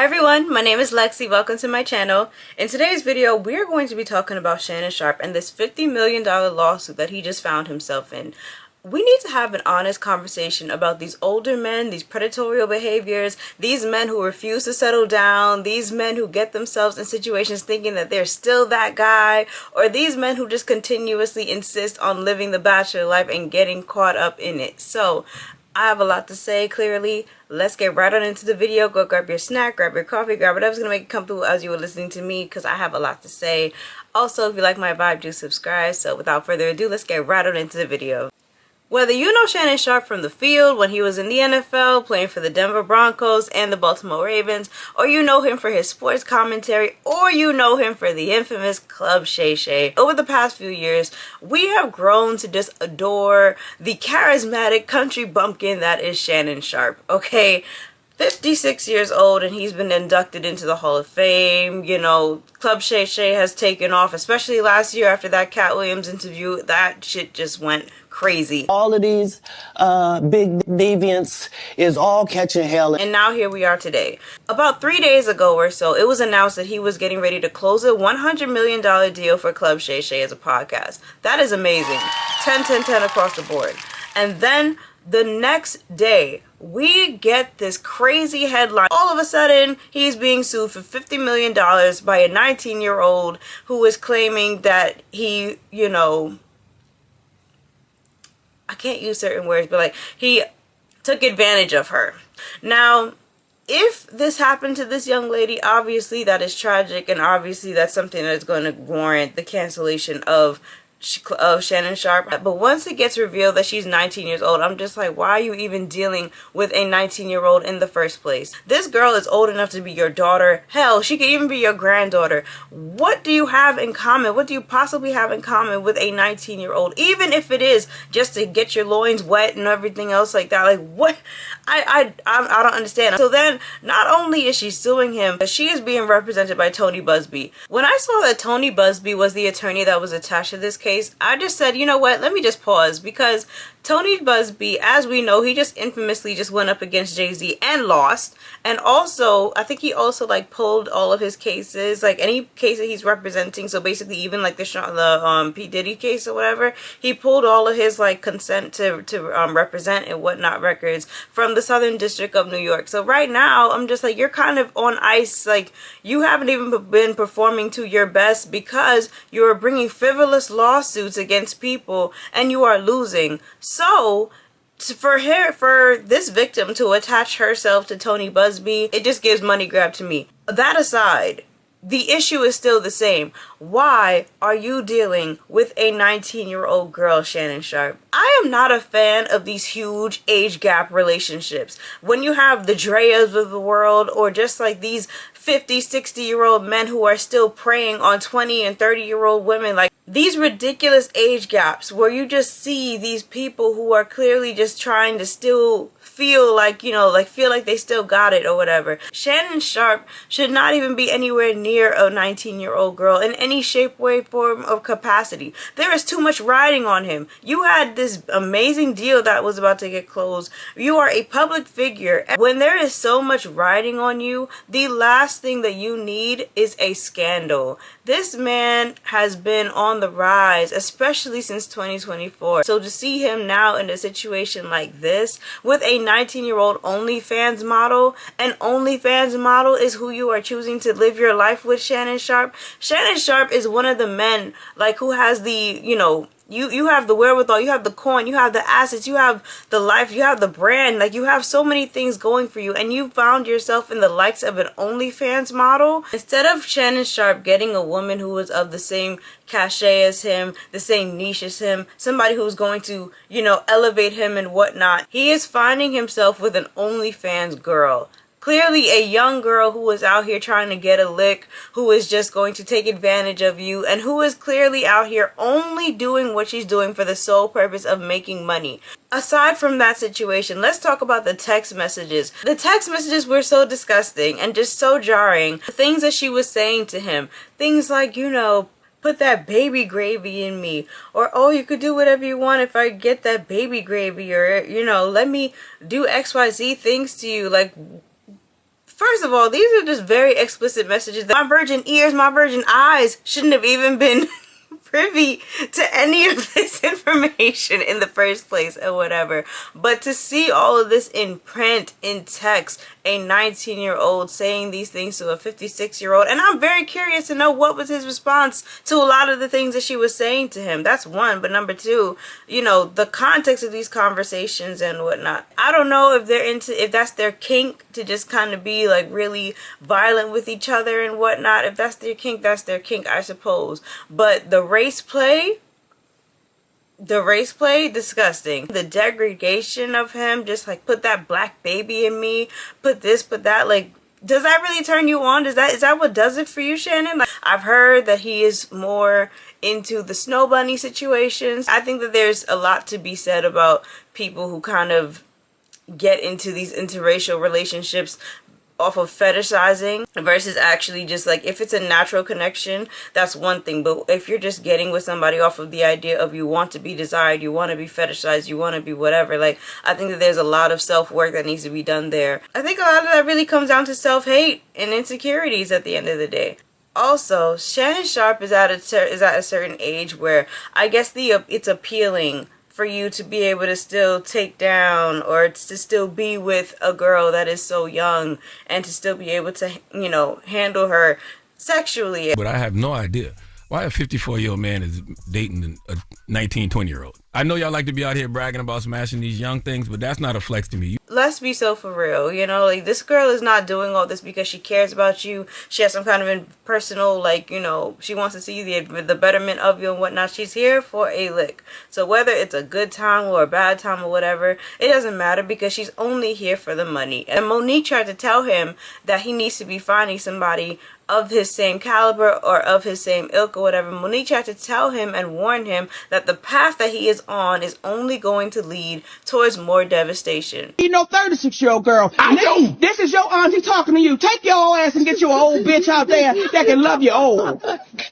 Hi everyone, my name is Lexi. Welcome to my channel. In today's video, we're going to be talking about Shannon Sharpe and this $50 million lawsuit that he just found himself in. We need to have an honest conversation about these older men, these predatory behaviors, these men who refuse to settle down, these men who get themselves in situations thinking that they're still that guy, or these men who just continuously insist on living the bachelor life and getting caught up in it. So, I have a lot to say, clearly. Let's get right on into the video. Go grab your snack, grab your coffee, grab whatever's going to make you comfortable as you were listening to me, because I have a lot to say. Also, if you like my vibe, do subscribe. So without further ado, let's get right on into the video. Whether you know Shannon Sharpe from the field when he was in the NFL playing for the Denver Broncos and the Baltimore Ravens, or you know him for his sports commentary, or you know him for the infamous Club Shay Shay, over the past few years, we have grown to just adore the charismatic country bumpkin that is Shannon Sharpe, okay? 56 years old and he's been inducted into the Hall of Fame. You know, Club Shay Shay has taken off, especially last year after that Cat Williams interview. That shit just went crazy. All of these big deviants is all catching hell. And now here we are today. About 3 days ago or so, it was announced that he was getting ready to close a $100 million deal for Club Shay Shay as a podcast. That is amazing. 10, 10, 10 across the board. And then the next day, we get this crazy headline. All of a sudden, he's being sued for $50 million by a 19-year-old who is claiming that he, you know, I can't use certain words, but like, he took advantage of her. Now, if this happened to this young lady, obviously that is tragic, and obviously that's something that's going to warrant the cancellation of Shannon Sharpe. But once it gets revealed that she's 19 years old, I'm just like, why are you even dealing with a 19-year-old in the first place? This girl is old enough to be your daughter. Hell, she could even be your granddaughter. What do you have in common? What do you possibly have in common with a 19-year-old? Even if it is just to get your loins wet and everything else like that. Like, what? I don't understand. So then, not only is she suing him, but she is being represented by Tony Busby. When I saw that Tony Busby was the attorney that was attached to this case, I just said, you know what, let me just pause, because Tony Busby, as we know, he just infamously just went up against Jay-Z and lost. And also, I think he also like pulled all of his cases, like any case that he's representing. So basically, even like the P. Diddy case or whatever, he pulled all of his like consent to represent and whatnot records from the Southern District of New York. So right now, I'm just like, you're kind of on ice. Like, you haven't even been performing to your best because you're bringing frivolous lawsuits against people and you are losing. So, for this victim to attach herself to Tony Busby, it just gives money grab to me. That aside, the issue is still the same. Why are you dealing with a 19-year-old girl, Shannon Sharpe? I am not a fan of these huge age gap relationships. When you have the Dreas of the world, or just like these 50, 60-year-old men who are still preying on 20 and 30-year-old women, like these ridiculous age gaps where you just see these people who are clearly just trying to still feel like, you know, like feel like they still got it or whatever. Shannon Sharpe should not even be anywhere near a 19-year-old girl in any shape, way, form, or capacity. There is too much riding on him. You had this amazing deal that was about to get closed. You are a public figure. When there is so much riding on you, the last thing that you need is a scandal. This man has been on the rise, especially since 2024. So to see him now in a situation like this with a 19-year-old OnlyFans model, and OnlyFans model is who you are choosing to live your life with, Shannon Sharpe. Shannon Sharpe is one of the men like who has the, you know, you have the wherewithal, you have the coin, you have the assets, you have the life, you have the brand, like you have so many things going for you, and you found yourself in the likes of an OnlyFans model. Instead of Shannon Sharpe getting a woman who is of the same cachet as him, the same niche as him, somebody who's going to, you know, elevate him and whatnot, he is finding himself with an OnlyFans girl. Clearly a young girl who is out here trying to get a lick, who is just going to take advantage of you, and who is clearly out here only doing what she's doing for the sole purpose of making money. Aside from that situation, let's talk about the text messages. The text messages were so disgusting and just so jarring. The things that she was saying to him, things like, you know, put that baby gravy in me, or oh, you could do whatever you want if I get that baby gravy, or, you know, let me do XYZ things to you. Like, First of all, these are just very explicit messages. My virgin ears, my virgin eyes shouldn't have even been privy to any of this information in the first place or whatever. But to see all of this in print, in text, a 19-year-old saying these things to a 56-year-old, and I'm very curious to know what was his response to a lot of the things that she was saying to him. That's one. But number two, you know, the context of these conversations and whatnot. I don't know if they're into, if that's their kink, to just kind of be like really violent with each other and whatnot. If that's their kink, that's their kink, I suppose. But the race play, disgusting. The degradation of him, just like, put that black baby in me, put this, put that, like, does that really turn you on? Is that what does it for you, Shannon? Like, I've heard that he is more into the snow bunny situations. I think that there's a lot to be said about people who kind of get into these interracial relationships off of fetishizing versus actually just like, if it's a natural connection, that's one thing. But if you're just getting with somebody off of the idea of you want to be desired, you want to be fetishized, you want to be whatever, like, I think that there's a lot of self-work that needs to be done there. I think a lot of that really comes down to self-hate and insecurities at the end of the day. Also, Shannon Sharpe is at a certain age where I guess it's appealing for you to be able to still take down or to still be with a girl that is so young and to still be able to, you know, handle her sexually. But I have no idea why a 54-year-old man is dating a 19, 20-year-old. I know y'all like to be out here bragging about smashing these young things, but that's not a flex to me. Let's be so for real, you know, like, this girl is not doing all this because she cares about you. She has some kind of personal, like, you know, she wants to see the betterment of you and whatnot. She's here for a lick. So whether it's a good time or a bad time or whatever, it doesn't matter because she's only here for the money. And Monique tried to tell him that he needs to be finding somebody of his same caliber or of his same ilk or whatever. Monique tried to tell him and warn him that the path that he is on is only going to lead towards more devastation. You know, 36-year-old girl. I know. This is your auntie talking to you. Take your ass and get you an old bitch out there that can love you old.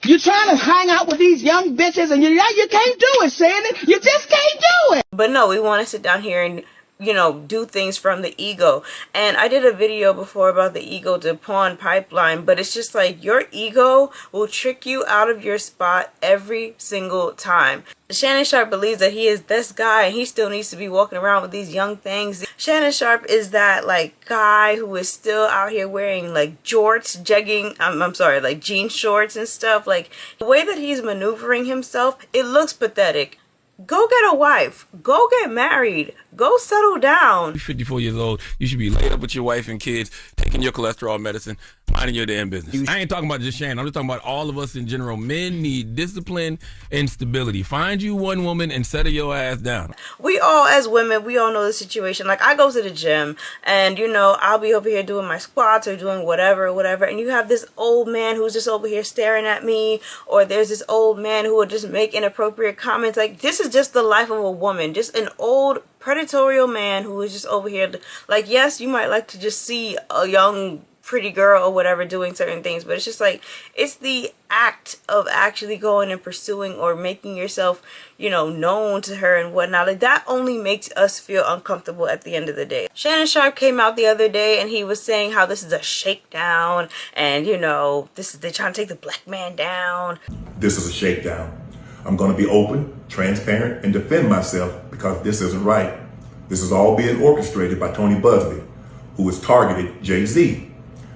You're trying to hang out with these young bitches and you can't do it, Shannon. You just can't do it. But no, we want to sit down here and, you know, do things from the ego. And I did a video before about the ego to pawn pipeline, but it's just like, your ego will trick you out of your spot every single time. Shannon Sharpe believes that he is this guy and he still needs to be walking around with these young things. Shannon Sharpe is that like guy who is still out here wearing like jorts, like jean shorts and stuff. Like, the way that he's maneuvering himself, it looks pathetic. Go get a wife. Go get married. Go settle down. You're 54 years old. You should be laid up with your wife and kids, taking your cholesterol medicine, minding your damn business. I ain't talking about just Shannon. I'm just talking about all of us in general. Men need discipline and stability. Find you one woman and settle your ass down. We all, as women, we all know the situation. Like, I go to the gym and, you know, I'll be over here doing my squats or doing whatever, and you have this old man who's just over here staring at me, or there's this old man who will just make inappropriate comments. Like, this is just the life of a woman. Just an old predatorial man who is just over here. Like, yes, you might like to just see a young pretty girl or whatever doing certain things, but it's just like, it's the act of actually going and pursuing or making yourself, you know, known to her and whatnot. Like, that only makes us feel uncomfortable at the end of the day. Shannon Sharpe came out the other day and he was saying how this is a shakedown and, you know, they're trying to take the black man down. This is a shakedown. I'm going to be open, transparent, and defend myself because this isn't right. This is all being orchestrated by Tony Busby, who has targeted Jay-Z.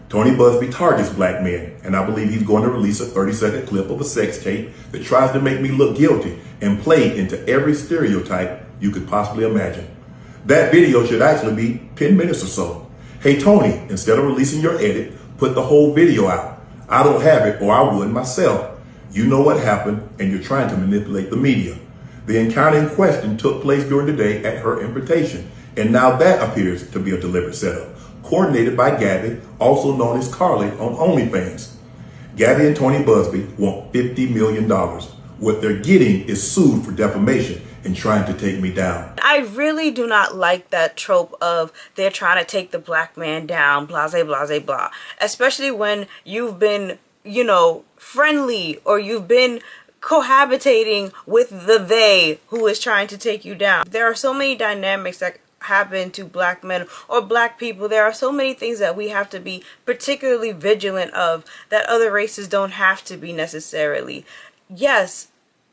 Tony Busby targets black men, and I believe he's going to release a 30-second clip of a sex tape that tries to make me look guilty and play into every stereotype you could possibly imagine. That video should actually be 10 minutes or so. Hey, Tony, instead of releasing your edit, put the whole video out. I don't have it, or I would myself. You know what happened, and you're trying to manipulate the media. The encounter in question took place during the day at her invitation, and now that appears to be a deliberate setup, coordinated by Gabby, also known as Carly on OnlyFans. Gabby and Tony Busby want $50 million. What they're getting is sued for defamation and trying to take me down. I really do not like that trope of they're trying to take the black man down, blase, blase, blah. Especially when you've been, you know, friendly or you've been cohabitating with the they who is trying to take you down. There are so many dynamics that happen to black men or black people. There are so many things that we have to be particularly vigilant of that other races don't have to be necessarily. Yes,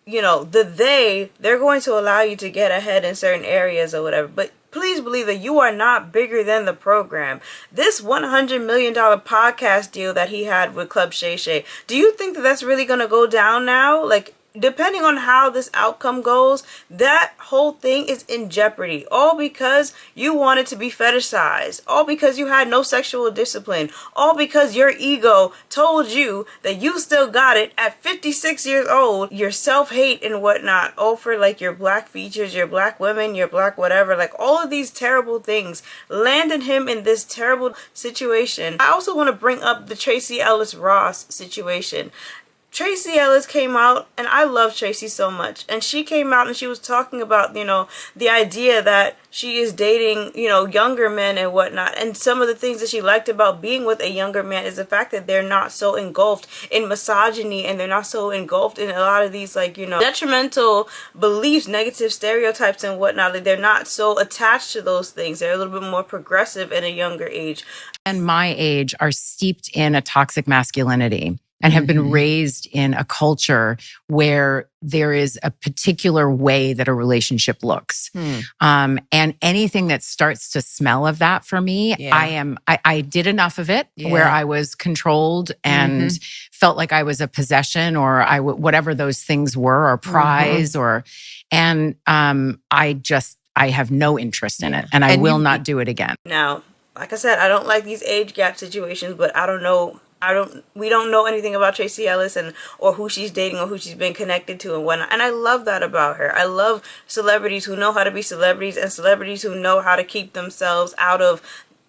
you know, they're going to allow you to get ahead in certain areas or whatever, but please believe that you are not bigger than the program. This $100 million podcast deal that he had with Club Shay Shay, do you think that that's really going to go down now? Like, depending on how this outcome goes, that whole thing is in jeopardy. All because you wanted to be fetishized. All because you had no sexual discipline. All because your ego told you that you still got it at 56 years old. Your self-hate and whatnot. All for like your black features, your black women, your black whatever. Like all of these terrible things landed him in this terrible situation. I also want to bring up the Tracee Ellis Ross situation. Tracee Ellis came out, and I love Tracee so much, and she came out and she was talking about, you know, the idea that she is dating, you know, younger men and whatnot, and some of the things that she liked about being with a younger man is the fact that they're not so engulfed in misogyny, and they're not so engulfed in a lot of these, like, you know, detrimental beliefs, negative stereotypes and whatnot. Like, they're not so attached to those things. They're a little bit more progressive in a younger age. And my age are steeped in a toxic masculinity and have been raised in a culture where there is a particular way that a relationship looks. And anything that starts to smell of that for me, I did enough of it where I was controlled and felt like I was a possession or whatever those things were, or prize and I have no interest in it, and I will not do it again. Now, like I said, I don't like these age gap situations, but we don't know anything about Tracee Ellis or who she's dating or who she's been connected to and whatnot. And I love that about her. I love celebrities who know how to be celebrities and celebrities who know how to keep themselves out of,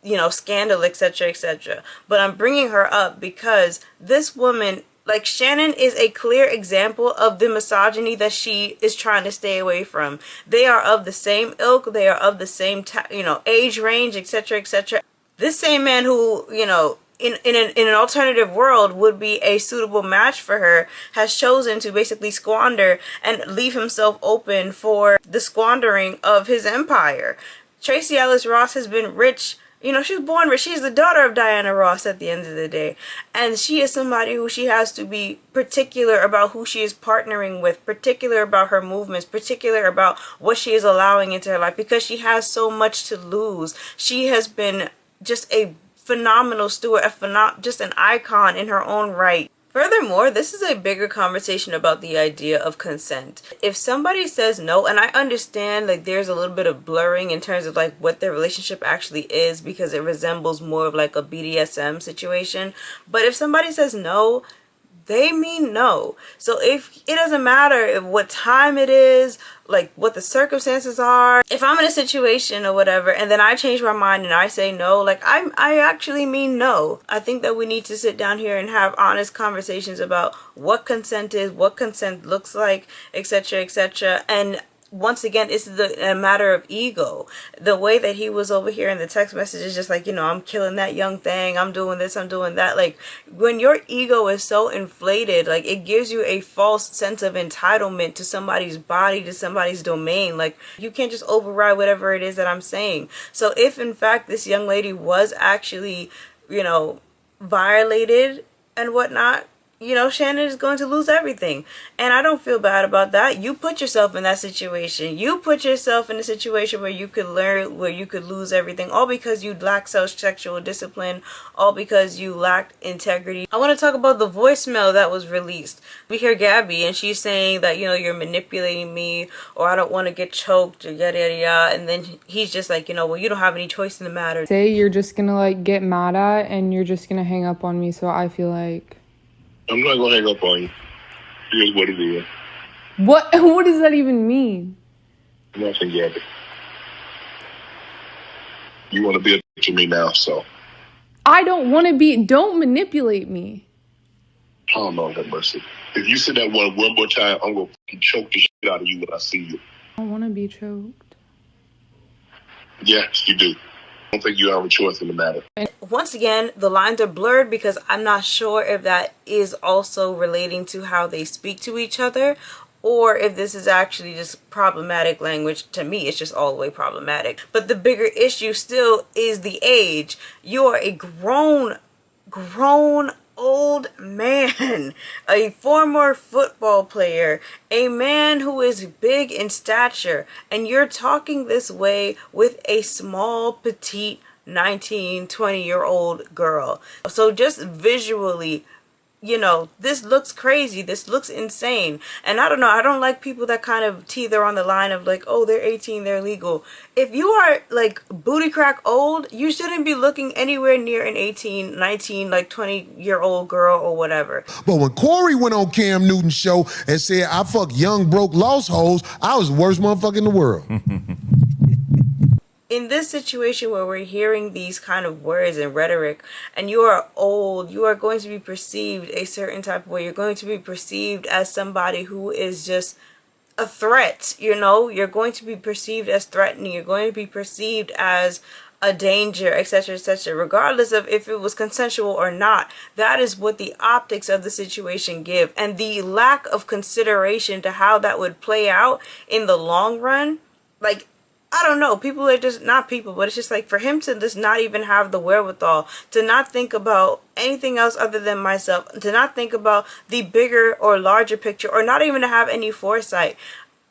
you know, scandal, etc., etc. But I'm bringing her up because this woman, like Shannon, is a clear example of the misogyny that she is trying to stay away from. They are of the same ilk. They are of the same, age range, etc., etc. This same man who, you know, in an alternative world would be a suitable match for her, has chosen to basically squander and leave himself open for the squandering of his empire. Tracee Ellis Ross has been rich. You know, she was born rich. She's the daughter of Diana Ross at the end of the day. And she is somebody who she has to be particular about who she is partnering with, particular about her movements, particular about what she is allowing into her life, because she has so much to lose. She has been just a phenomenal steward, just an icon in her own right. Furthermore, this is a bigger conversation about the idea of consent. If somebody says no, and I understand like there's a little bit of blurring in terms of like what their relationship actually is, because it resembles more of like a BDSM situation, but if somebody says no, they mean no. So if it doesn't matter what time it is, like what the circumstances are, if I'm in a situation or whatever and then I change my mind and I say no, like I actually mean no. I think that we need to sit down here and have honest conversations about what consent is, what consent looks like, etc., etc. And once again, it's a matter of ego. The way that he was over here in the text message is just like, you know, I'm killing that young thing, I'm doing this, I'm doing that. Like, when your ego is so inflated, like, it gives you a false sense of entitlement to somebody's body, to somebody's domain. Like, you can't just override whatever it is that I'm saying. So if, in fact, this young lady was actually, you know, violated and whatnot, you know, Shannon is going to lose everything. And I don't feel bad about that. You put yourself in that situation. You put yourself in a situation where you could learn, where you could lose everything, all because you lack sexual discipline, all because you lacked integrity. I want to talk about the voicemail that was released. We hear Gabby and she's saying that, you know, you're manipulating me, or I don't want to get choked, or yada yada yada. And then he's just like, you know, well, you don't have any choice in the matter. Say you're just gonna like get mad at and you're just gonna hang up on me. So I feel like I'm not gonna hang up on you. Here's what it is. What does that even mean? Nothing yet. You want to be a bitch to me now, so. I don't want to be. Don't manipulate me. Oh, Lord have mercy. If you say that one more time, I'm gonna fucking choke the shit out of you when I see you. I don't want to be choked. Yes, you do. I don't think you have a choice in the matter. Once again, the lines are blurred because I'm not sure if that is also relating to how they speak to each other, or if this is actually just problematic language. To me, it's just all the way problematic. But the bigger issue still is the age. You are a grown old man, a former football player, a man who is big in stature, and you're talking this way with a small, petite 19, 20-year-old girl. So just visually, you know, this looks crazy. This looks insane. And I don't know, I don't like people that kind of teeter on the line of like, oh, they're 18, they're legal. If you are like booty crack old, you shouldn't be looking anywhere near an 18, 19, like 20-year-old girl or whatever. But when Corey went on Cam Newton's show and said, I fuck young, broke, lost hoes, I was the worst motherfucker in the world. In this situation where we're hearing these kind of words and rhetoric, and you are old, you are going to be perceived a certain type of way. You're going to be perceived as somebody who is just a threat, you know? You're going to be perceived as threatening. You're going to be perceived as a danger, etc., etc., regardless of if it was consensual or not. That is what the optics of the situation give. And the lack of consideration to how that would play out in the long run, like, I don't know, people are just not people, but it's just like for him to just not even have the wherewithal to not think about anything else other than myself, to not think about the bigger or larger picture, or not even to have any foresight.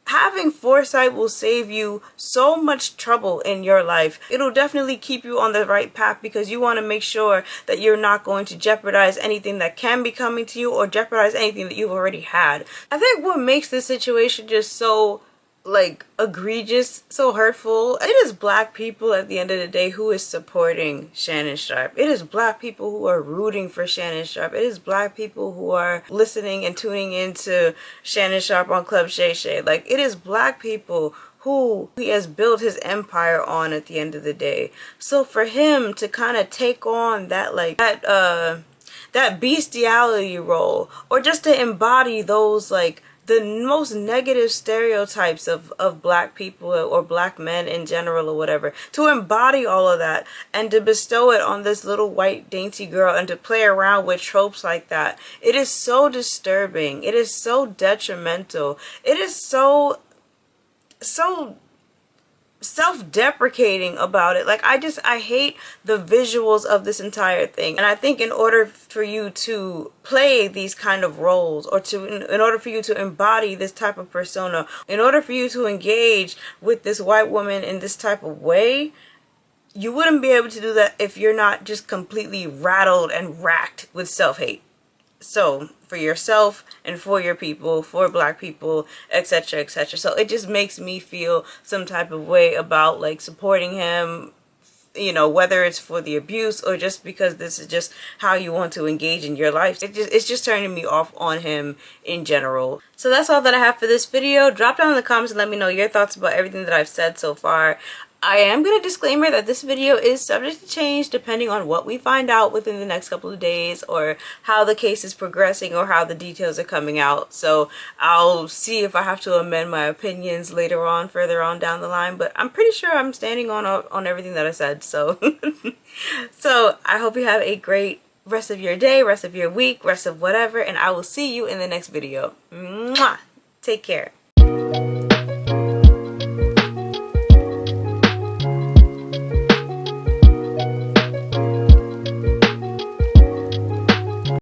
Having foresight will save you so much trouble in your life. It'll definitely keep you on the right path because you want to make sure that you're not going to jeopardize anything that can be coming to you or jeopardize anything that you've already had. I think what makes this situation just so like egregious, so hurtful, it is black people at the end of the day who is supporting Shannon Sharpe. It is black people who are rooting for Shannon Sharpe. It is black people who are listening and tuning into Shannon Sharpe on Club Shay Shay. Like, it is black people who he has built his empire on at the end of the day. So for him to kind of take on that, like, that bestiality role, or just to embody those, like, the most negative stereotypes of black people or black men in general or whatever, to embody all of that and to bestow it on this little white dainty girl and to play around with tropes like that, it is so disturbing. It is so detrimental. It is so self-deprecating about it. Like, I hate the visuals of this entire thing. And I think in order for you to play these kind of roles, or in order for you to embody this type of persona, in order for you to engage with this white woman in this type of way, you wouldn't be able to do that if you're not just completely rattled and racked with self-hate. So for yourself and for your people, for black people, etc., etc. So it just makes me feel some type of way about like supporting him, you know, whether it's for the abuse or just because this is just how you want to engage in your life. It's just turning me off on him in general. So that's all that I have for this video. Drop down in the comments and let me know your thoughts about everything that I've said so far. I am going to disclaimer that this video is subject to change depending on what we find out within the next couple of days, or how the case is progressing, or how the details are coming out. So I'll see if I have to amend my opinions later on, further on down the line, but I'm pretty sure I'm standing on everything that I said. So so I hope you have a great rest of your day, rest of your week, rest of whatever, and I will see you in the next video. Mwah! Take care.